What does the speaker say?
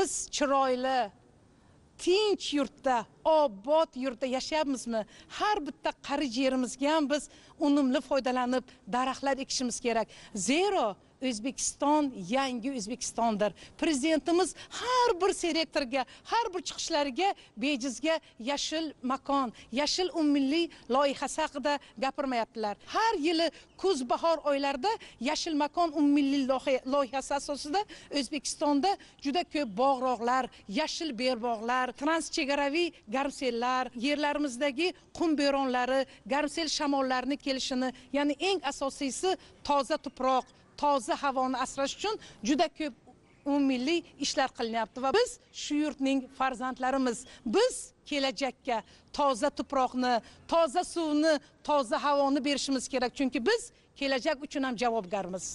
biz chiroyli, tinch yurtda, obod yurtda yashayapmizmi? Har bitta qarich yerimizga ham biz unumli foydalanib daraxtlar ekishimiz kerak. Zero O'zbekiston yangi O'zbekistondir. Prezidentimiz har bir selektorga, har bir chiqishlariga bejizga yashil makon, yashil umummilliy loyihasi haqida gapirmayaptilar. Har yili kuz-bahor oylarida yashil makon umummilliy loyihasi asosida O'zbekistonda juda ko'p bog'roqlar, yashil belbog'lar, transchegaraviy garmsellar, yerlarimizdagi qum bo'ronlari, garmsel shamollarini kelishini, ya'ni eng asosiysi toza tuproq, toza havoni asrash uchun juda ko'p umummilliy ishlar qilinyapti va biz shu yurtning farzandlarimiz. Biz kelajakka toza tuproqni, toza suvni, toza havoni berishimiz kerak, chunki biz kelajak uchun ham javobgarmiz.